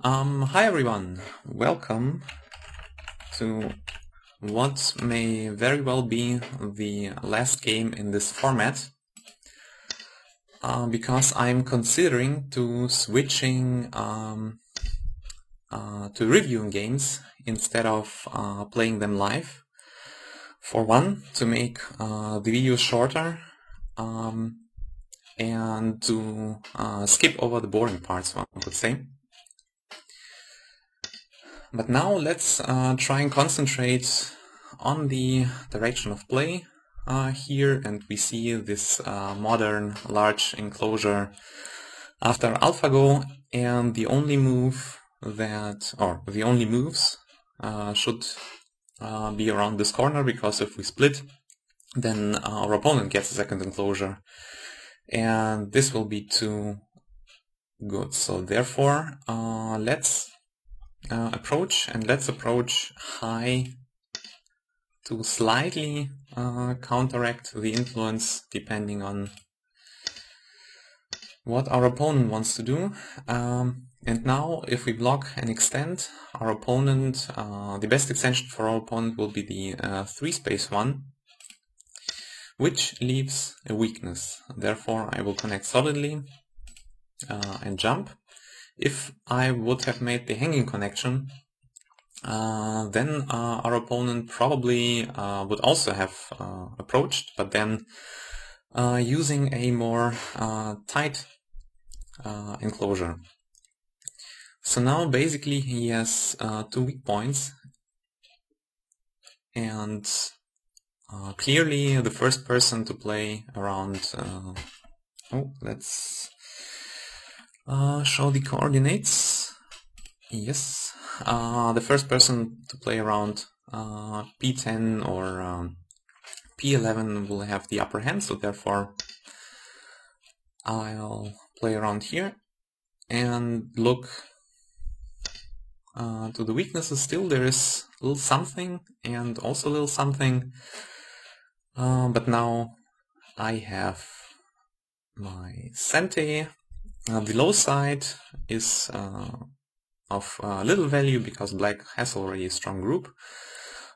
Hi everyone, welcome to what may very well be the last game in this format, because I'm considering to switching to reviewing games instead of playing them live. For one, to make the videos shorter and to skip over the boring parts, one could say. But now let's try and concentrate on the direction of play here, and we see this modern large enclosure after AlphaGo, and the only move the only moves should be around this corner, because if we split, then our opponent gets a second enclosure, and this will be too good. So therefore, let's approach high to slightly counteract the influence depending on what our opponent wants to do. And now if we block and extend, our opponent, the best extension for our opponent will be the 3 space one, which leaves a weakness. Therefore I will connect solidly and jump. If I would have made the hanging connection, then our opponent probably would also have approached, but then using a more tight enclosure. So now basically he has 2 weak points, and clearly the first person to play around let's show the coordinates. Yes, the first person to play around P10 or P11 will have the upper hand, so therefore I'll play around here and look to the weaknesses. Still there is a little something and also a little something, but now I have my Sente. The low side is of little value because black has already a strong group.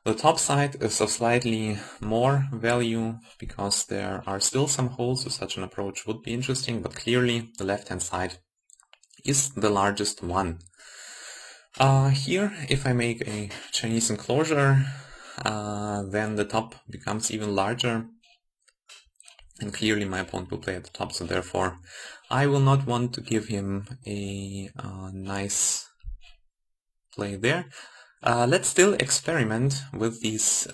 The top side is of slightly more value because there are still some holes, so such an approach would be interesting, but clearly the left hand side is the largest one. Here, if I make a Chinese enclosure, then the top becomes even larger, and clearly my opponent will play at the top, so therefore I will not want to give him a nice play there. Let's still experiment with these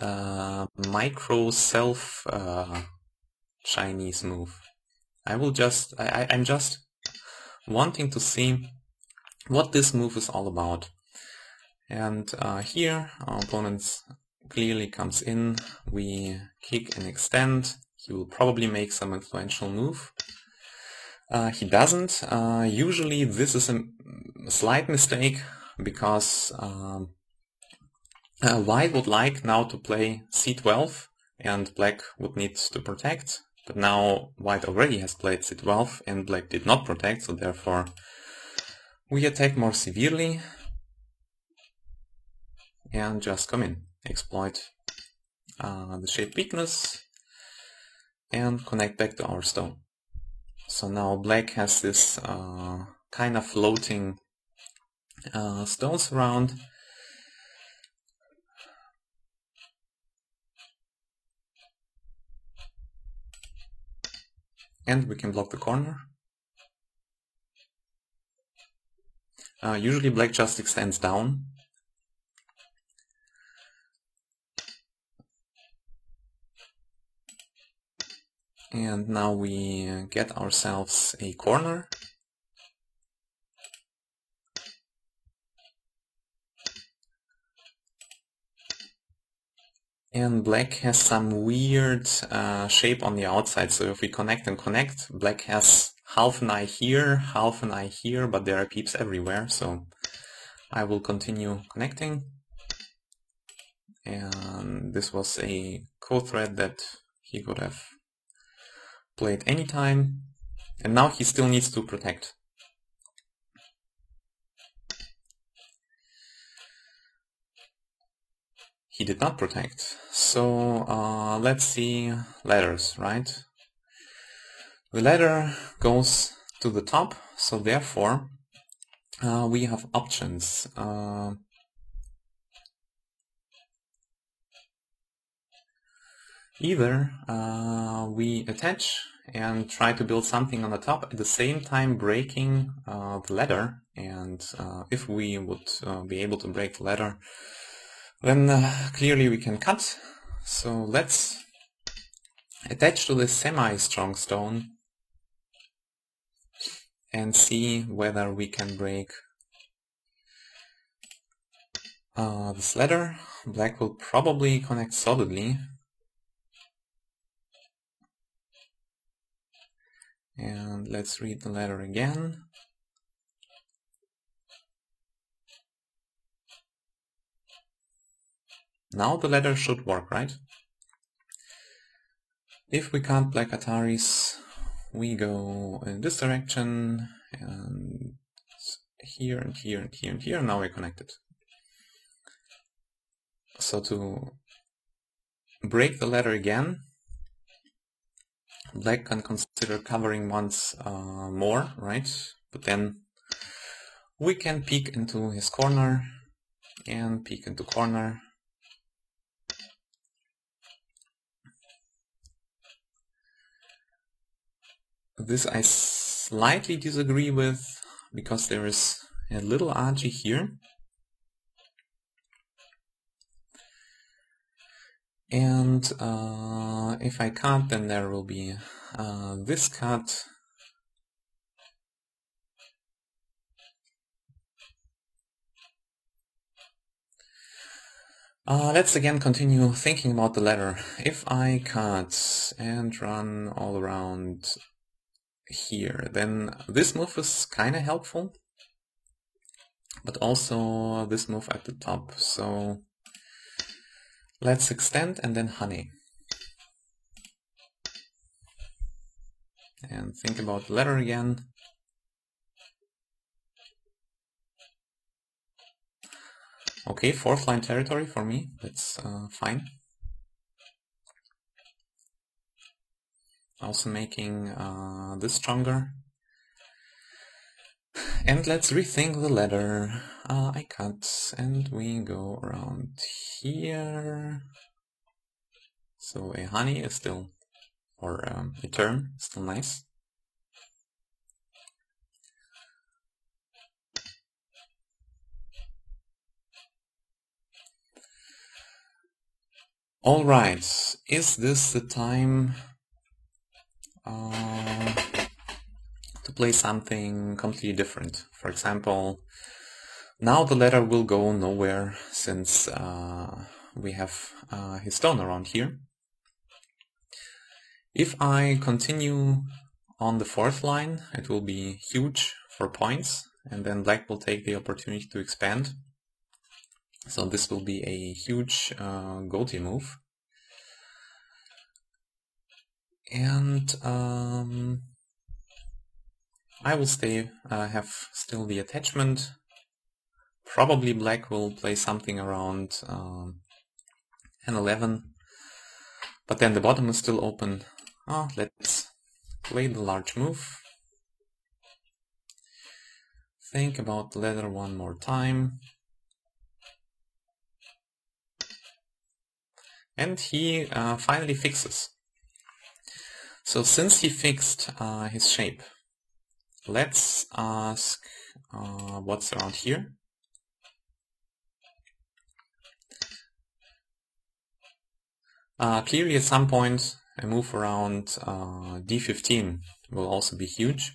micro self Chinese move. I'm just wanting to see what this move is all about. And here our opponent clearly comes in, we kick and extend. He will probably make some influential move. He doesn't. Usually this is a slight mistake, because white would like now to play c12 and black would need to protect, but now white already has played c12 and black did not protect, so therefore we attack more severely and just come in, exploit the shape weakness and connect back to our stone. So now black has this kind of floating stones around. And we can block the corner. Usually black just extends down. And now we get ourselves a corner. And black has some weird shape on the outside, so if we connect and connect, black has half an eye here, but there are peeps everywhere, so I will continue connecting. And this was a co-thread that he could have played anytime, and now he still needs to protect. he did not protect. So let's see ladders, right? The ladder goes to the top, so therefore we have options. Either we attach and try to build something on the top, at the same time breaking the ladder, and if we would be able to break the ladder, then clearly we can cut. So let's attach to this semi-strong stone and see whether we can break this ladder. Black will probably connect solidly. And let's read the ladder again. Now the ladder should work, right? If we can't black Ataris, we go in this direction, and here, and here, and here, and here, and now we're connected. So to break the ladder again, black can consider covering once more, right? But then we can peek into his corner, and peek into corner. This I slightly disagree with, because there is a little argy here. And if I cut, then there will be this cut. Let's again continue thinking about the ladder. If I cut and run all around here, then this move is kind of helpful, but also this move at the top. So let's extend and then honey. And think about the ladder again. Okay, fourth line territory for me, that's fine. Also making this stronger. And let's rethink the ladder. I cut and we go around here. So a honey is still, or a turn, still nice. Alright, is this the time to play something completely different? For example, now the ladder will go nowhere since we have his stone around here. If I continue on the fourth line, it will be huge for points, and then black will take the opportunity to expand. So this will be a huge go-to move. And I will have still the attachment. Probably black will play something around n11, but then the bottom is still open. Let's play the large move. Think about the ladder one more time. And he finally fixes. So since he fixed his shape, let's ask what's around here. Clearly at some point a move around d15 will also be huge.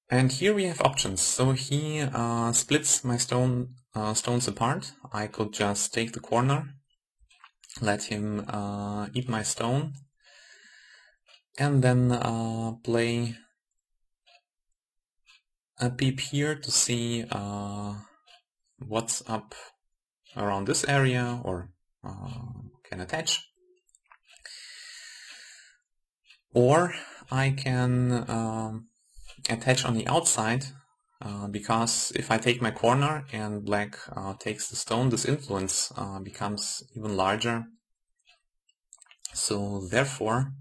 And here we have options. So he splits my stones apart. I could just take the corner, let him eat my stone, and then play a peep here to see what's up around this area, or can attach. Or I can attach on the outside, because if I take my corner and black takes the stone, this influence becomes even larger. So therefore,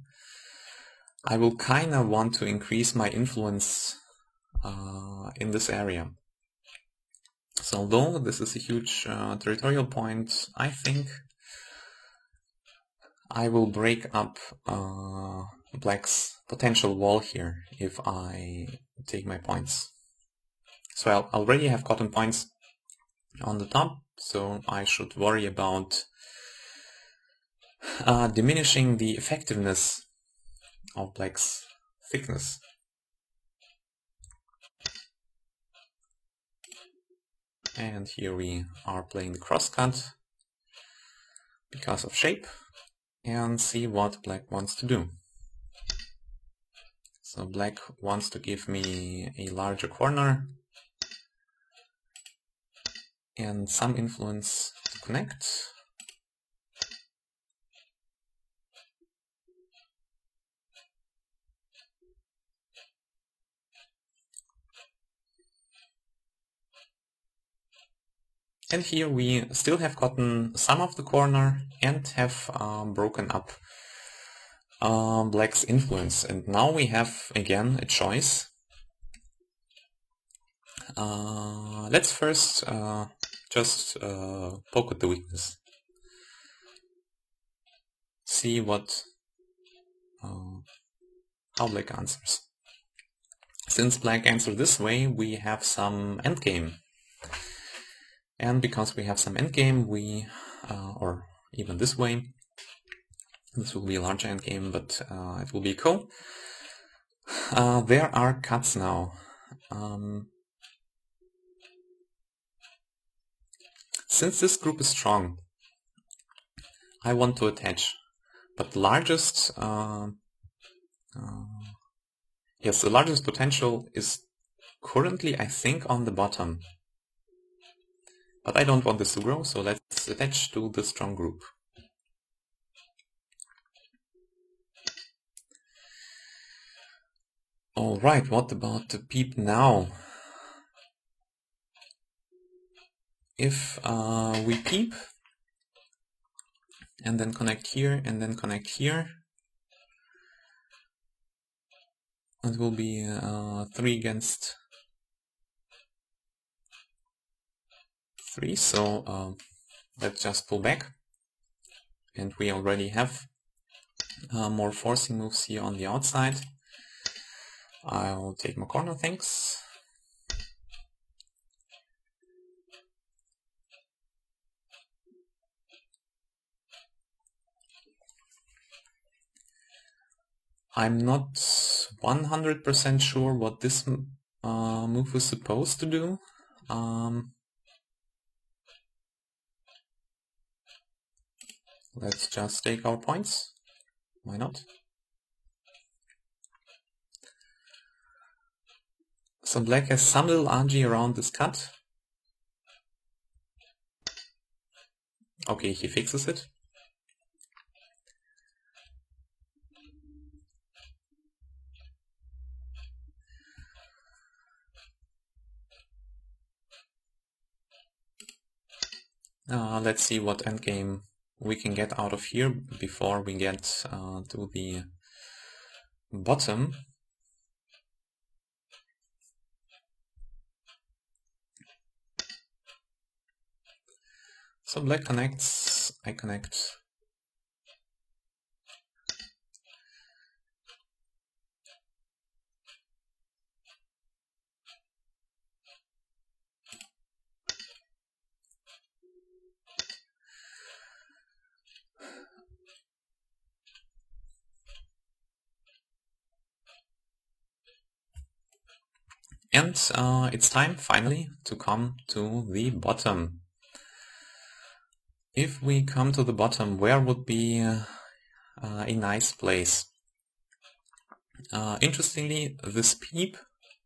I will kind of want to increase my influence in this area. So although this is a huge territorial point, I think I will break up black's potential wall here if I take my points. So I already have gotten points on the top, so I should worry about diminishing the effectiveness of black's thickness. And here we are playing the crosscut because of shape, and see what black wants to do. So black wants to give me a larger corner and some influence to connect. And here we still have gotten some of the corner and have broken up black's influence. And now we have again a choice. Let's first just poke at the weakness. See what how black answers. Since black answered this way, we have some endgame. And because we have some endgame, we, or even this way, this will be a larger endgame, but it will be cool. There are cuts now. Since this group is strong, I want to attach, but the largest, yes, the largest potential is currently, I think, on the bottom. But I don't want this to grow, so let's attach to the strong group. Alright, what about the peep now? If we peep, and then connect here, and then connect here, it will be 3 against 3, so let's just pull back. And we already have more forcing moves here on the outside. I'll take my corner, thanks. I'm not 100% sure what this move is supposed to do. Let's just take our points. Why not? So black has some little RG around this cut. Okay, he fixes it. Let's see what endgame we can get out of here before we get to the bottom. So black connects, I connect. And it's time finally to come to the bottom. If we come to the bottom, where would be a nice place? Interestingly, this peep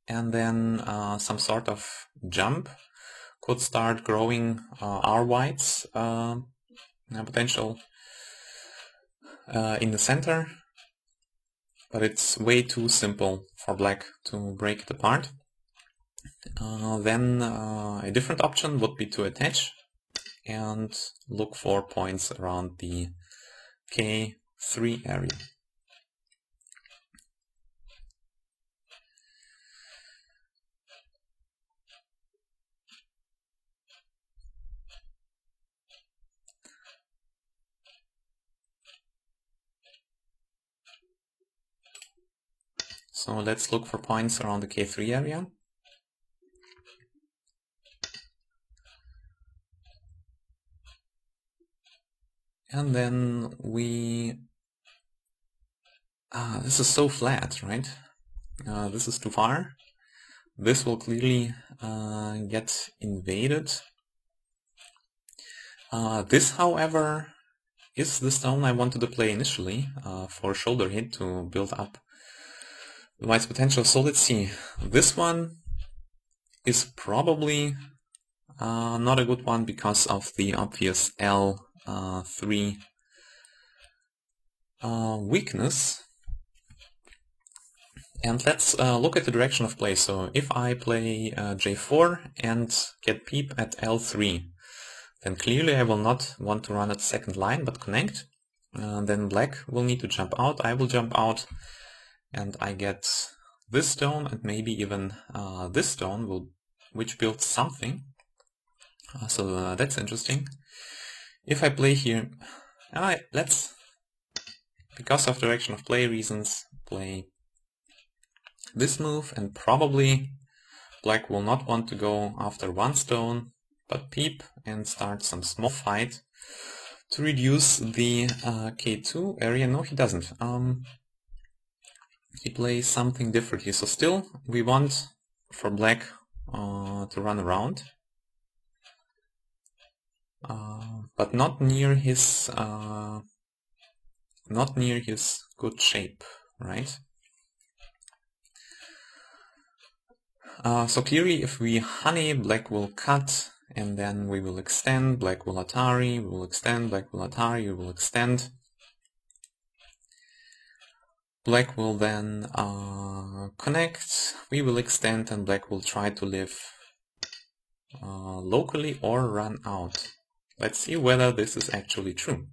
and then some sort of jump could start growing our whites potential in the center. but it's way too simple for black to break it apart. Then a different option would be to attach and look for points around the K3 area. So let's look for points around the K3 area. And then this is so flat, right? This is too far. This will clearly get invaded. This, however, is the stone I wanted to play initially for shoulder hit to build up the white's potential. So let's see. This one is probably not a good one because of the obvious L3 weakness. And let's look at the direction of play. So if I play J4 and get peep at L3, then clearly I will not want to run at second line but connect. Then black will need to jump out, I will jump out, and I get this stone and maybe even this stone which builds something. So that's interesting. If I play here, let's, because of direction of play reasons, play this move, and probably black will not want to go after one stone but peep and start some small fight to reduce the K2 area. No, he doesn't. He plays something different here. So still we want for black to run around, but not near his good shape, right? So clearly if we honey, black will cut, and then we will extend, black will Atari, we will extend, black will Atari, we will extend. Black will then connect, we will extend, and black will try to live locally or run out. Let's see whether this is actually true.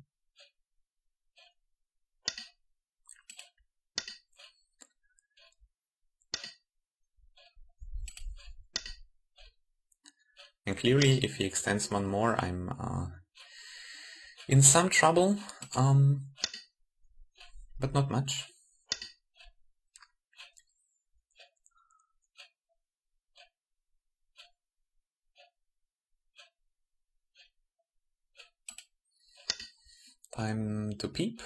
And clearly, if he extends one more, I'm in some trouble, but not much. Time to peep.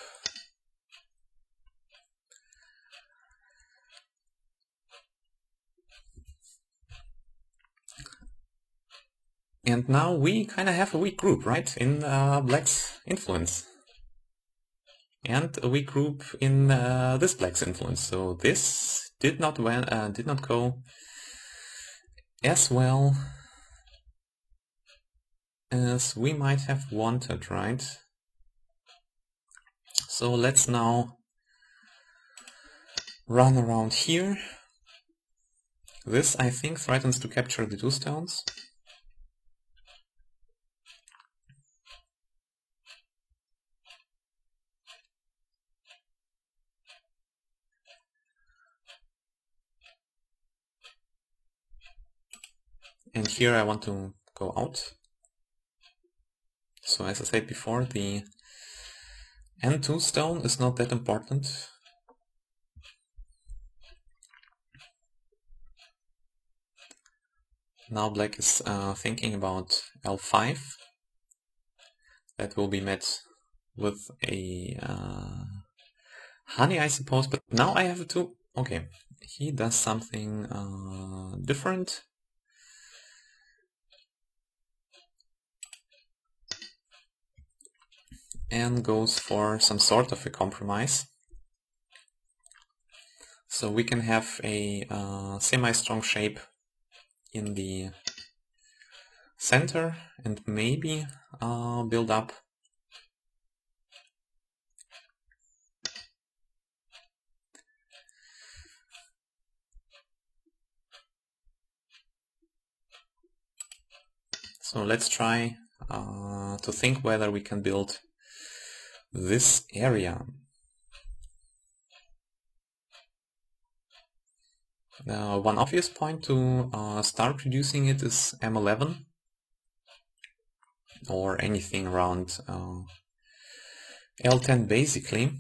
And now we kind of have a weak group, right, in black's influence. And a weak group in this black's influence. So this did not go as well as we might have wanted, right? So let's now run around here. This, I think, threatens to capture the two stones. And here I want to go out. So as I said before, the N2 stone is not that important. Now black is thinking about L5. That will be met with a honey, I suppose, but now I have to... Okay, he does something different. And goes for some sort of a compromise. So we can have a semi-strong shape in the center and maybe build up So let's try to think whether we can build this area. One obvious point to start reducing it is M11 or anything around L10 basically.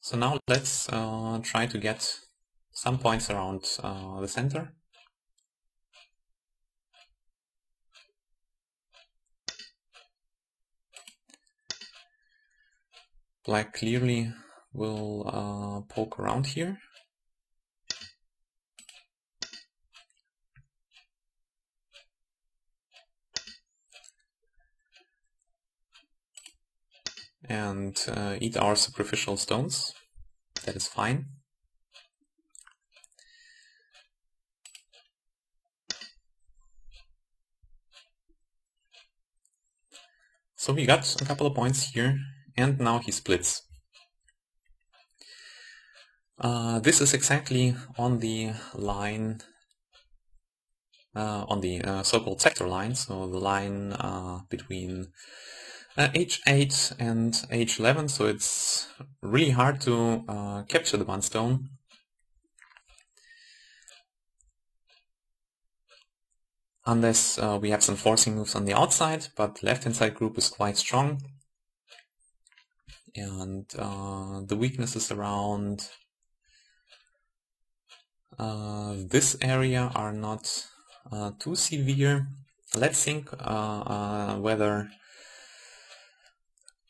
So now let's try to get some points around the center. Black clearly will poke around here. And eat our superficial stones. That is fine. So we got a couple of points here, and now he splits. This is exactly on the line, on the so-called sector line, so the line between H8 and H11, so it's really hard to capture the one stone. Unless we have some forcing moves on the outside, but left-hand side group is quite strong. And the weaknesses around this area are not too severe. Let's think whether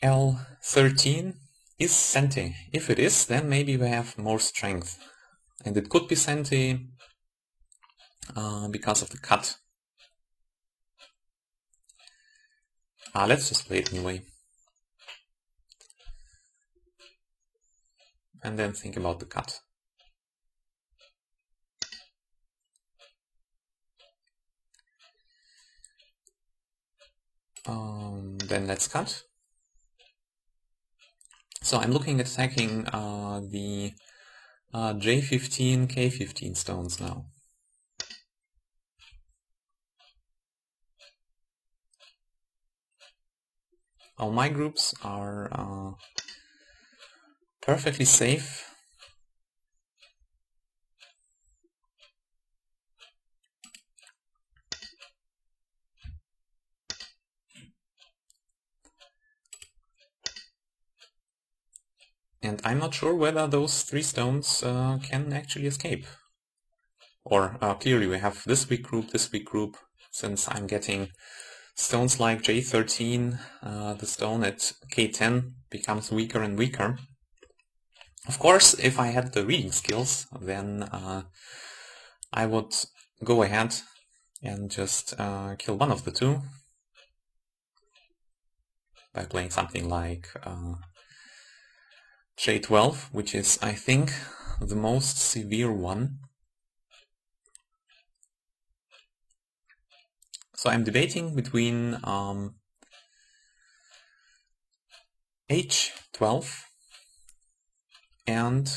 L13 is Sente. If it is, then maybe we have more strength. And it could be Sente because of the cut. Let's just play it anyway. And then think about the cut. Then let's cut. So I'm looking at attacking the J15, K15 stones now. All my groups are perfectly safe. And I'm not sure whether those three stones can actually escape. Or clearly we have this weak group, since I'm getting stones like J13, the stone at K10 becomes weaker and weaker. Of course, if I had the reading skills, then I would go ahead and just kill one of the two by playing something like J12, which is, I think, the most severe one. So I'm debating between H12 and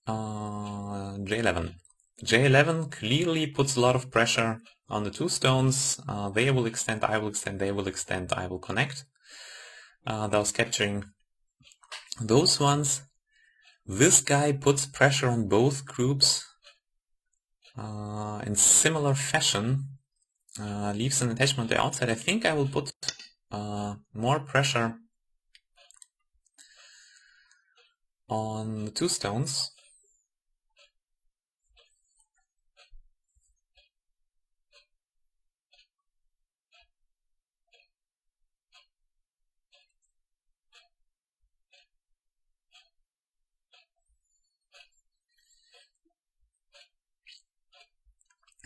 J11. J11 clearly puts a lot of pressure on the two stones. They will extend, I will extend, they will extend, I will connect. Thus capturing those ones. This guy puts pressure on both groups in similar fashion. Leaves an attachment on the outside. I think I will put more pressure on the two stones.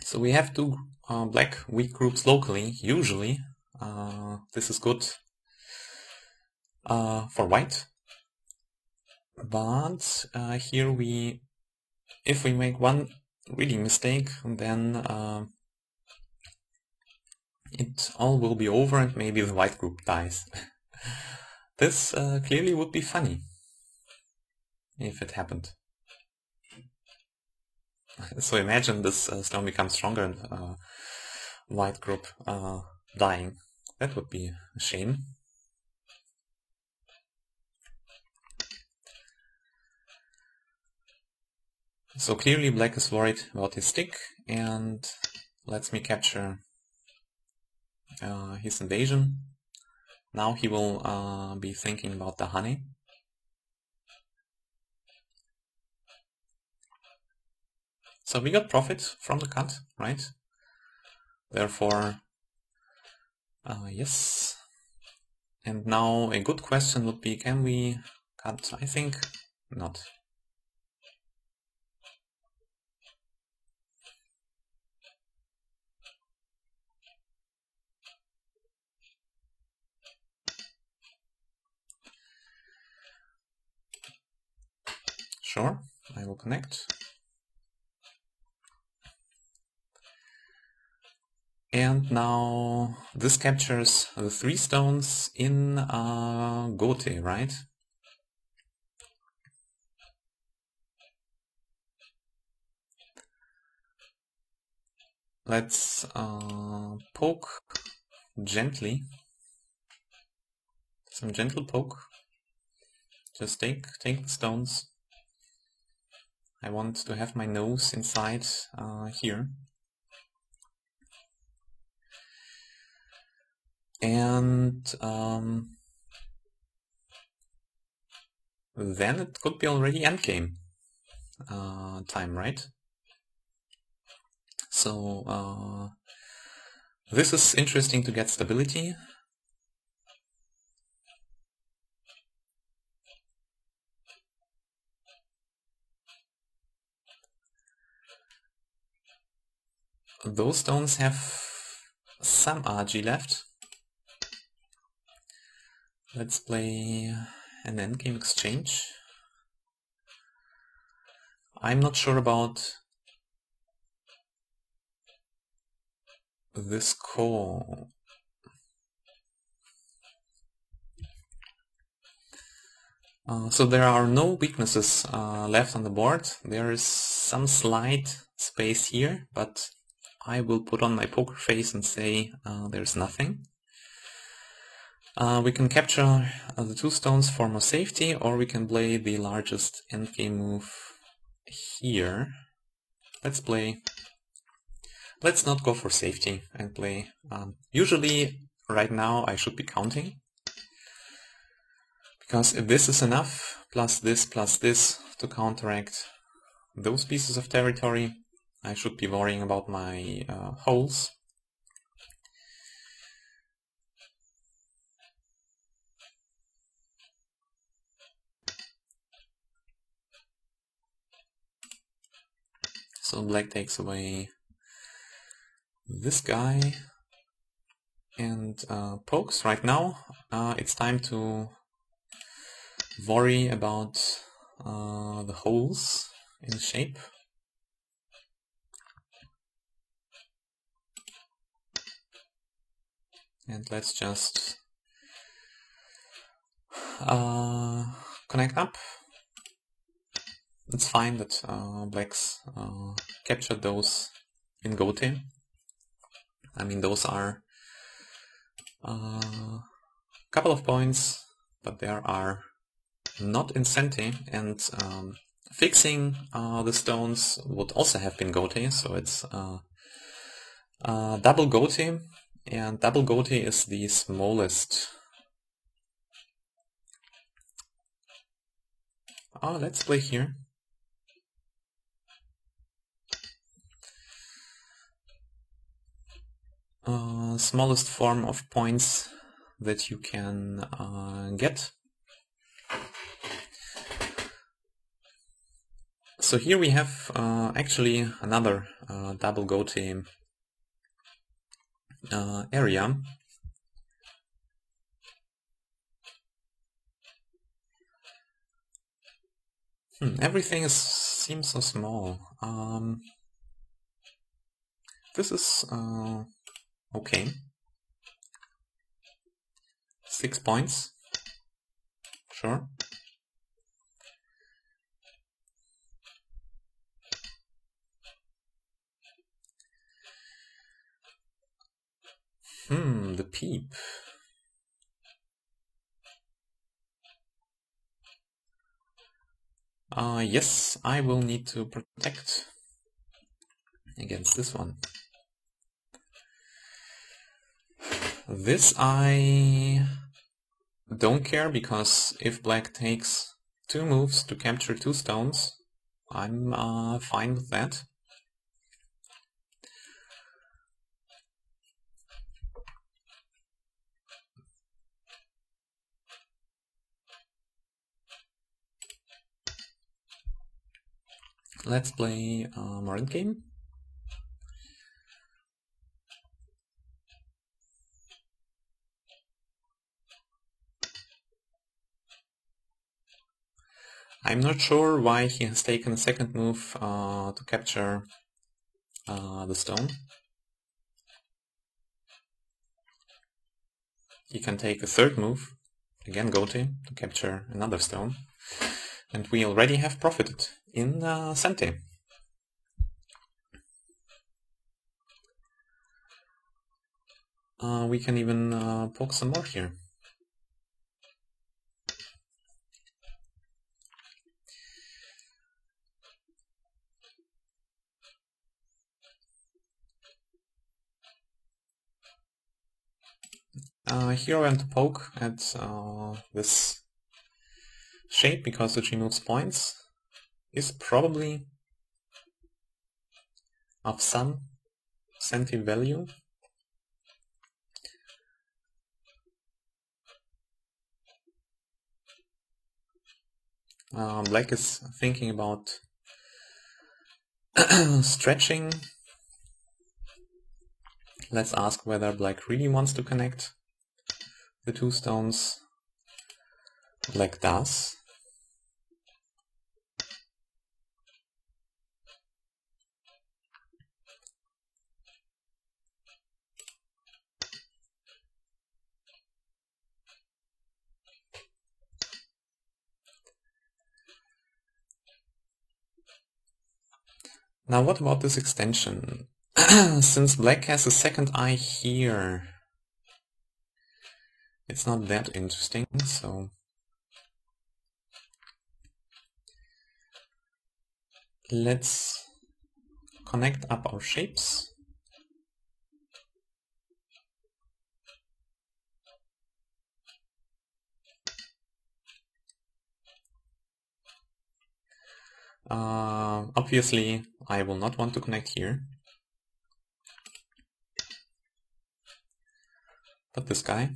So we have two black weak groups locally, usually. This is good for white. But here if we make one reading mistake, then it all will be over and maybe the white group dies. This clearly would be funny if it happened. So imagine this stone becomes stronger and white group dying. That would be a shame. So clearly black is worried about his stick and lets me capture his invasion. Now he will be thinking about the honey. So we got profit from the cut, right? Therefore, yes. And now a good question would be, can we cut? I think not. Sure, I will connect. And now this captures the 3 stones in Gote, right? Let's poke gently. Some gentle poke. Just take the stones. I want to have my nose inside here. And then it could be already endgame time, right? So this is interesting to get stability. Those stones have some RG left. Let's play an endgame exchange. I'm not sure about this call. So there are no weaknesses left on the board. There is some slight space here, but I will put on my poker face and say there's nothing. We can capture the 2 stones for more safety, or we can play the largest endgame move here. Let's not go for safety and play. Usually, right now, I should be counting. Because if this is enough, plus this to counteract those pieces of territory, I should be worrying about my holes. So black takes away this guy and pokes. Right now, it's time to worry about the holes in the shape. And let's just connect up. It's fine that blacks captured those in Gote. I mean, those are a couple of points, but there are not in Sente, and fixing the stones would also have been Gote, so it's double Gote, and double Gote is the smallest. Let's play here. Smallest form of points that you can get. So here we have actually another double Gote area. Everything seems so small. This is okay. 6 points. Sure. The peep. Yes, I will need to protect against this one. This I don't care, because if black takes 2 moves to capture 2 stones, I'm fine with that. Let's play a mrhaandi game. I'm not sure why he has taken a second move to capture the stone. He can take a third move, again goatee, to capture another stone. And we already have profited in Sente. We can even poke some more here. Here I want to poke at this shape, because the G moves points is probably of some Sente value. Black is thinking about stretching. Let's ask whether black really wants to connect the 2 stones. Black does. Now what about this extension? Since black has a second eye here, it's not that interesting, so let's connect up our shapes. Obviously, I will not want to connect here. But this guy.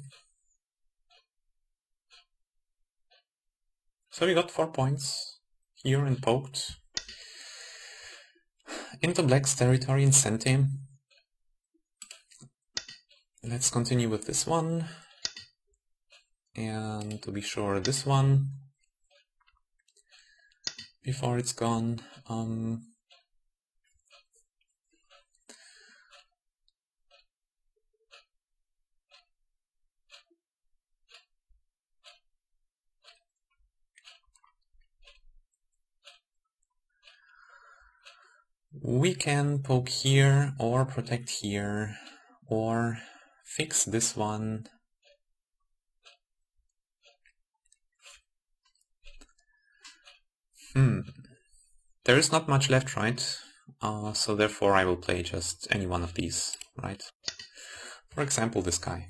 So we got 4 points here and poked into black's territory in Sente. Let's continue with this one. And to be sure, this one before it's gone. We can poke here, or protect here, or fix this one. There is not much left, right? So therefore I will play just any one of these, right? For example, this guy.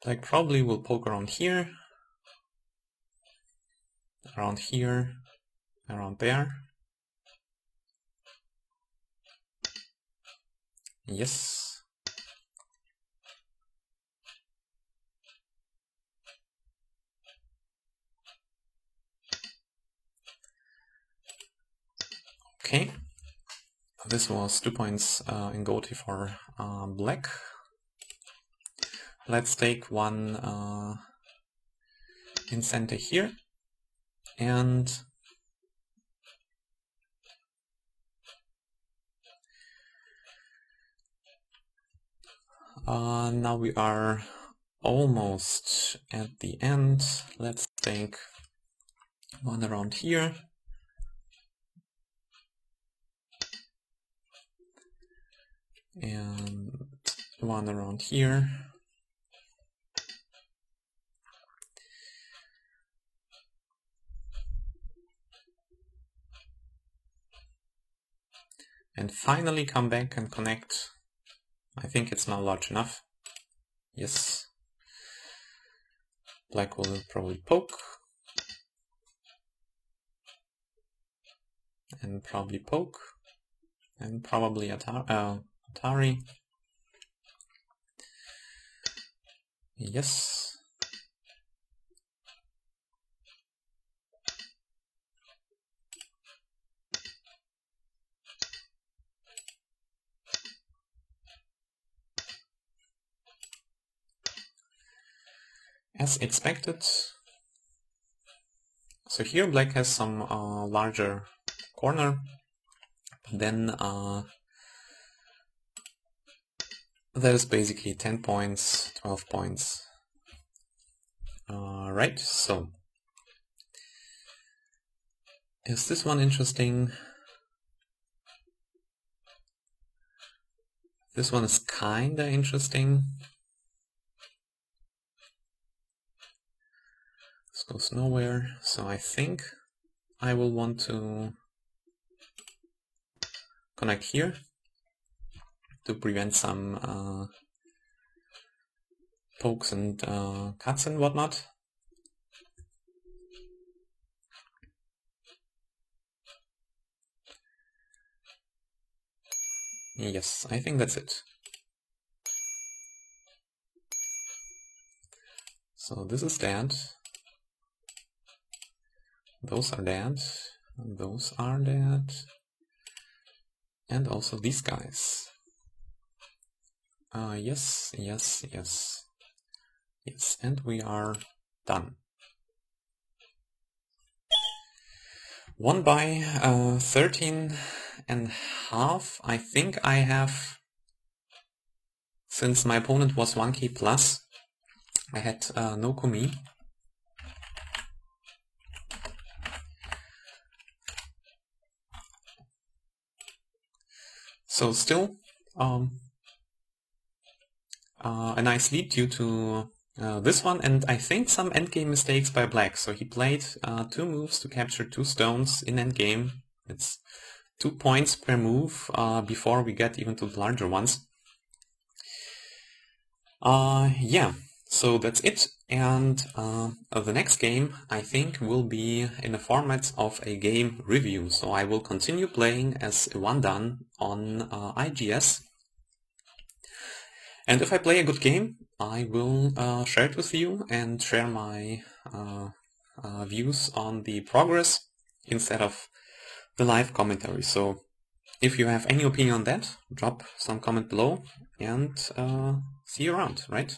Like probably will poke around here, around here, around there. Yes. Okay. This was 2 points in goatee for black. Let's take one in center here, and now we are almost at the end. Let's take one around here. And one around here. And finally come back and connect. I think it's now large enough. Yes. Black will probably poke. And probably poke. And probably Atari. Yes. As expected. So here black has some larger corner. Then that is basically 10 points, 12 points. Right, so is this one interesting? This one is kinda interesting. This goes nowhere, so I think I will want to connect here to prevent some pokes and cuts and whatnot. Yes, I think that's it. So this is dead. Those are dead. Those are dead. And also these guys. Yes, yes, yes. Yes, and we are done. 1 by 13.5. I think I have, since my opponent was 1k plus, I had no commit. So still a nice lead due to this one, and I think some endgame mistakes by black. So he played 2 moves to capture 2 stones in endgame. It's 2 points per move before we get even to the larger ones. Yeah, so that's it. And the next game, I think, will be in the format of a game review. So I will continue playing as a one-done on IGS. And if I play a good game, I will share it with you and share my views on the progress instead of the live commentary. So if you have any opinion on that, drop some comment below, and see you around, right?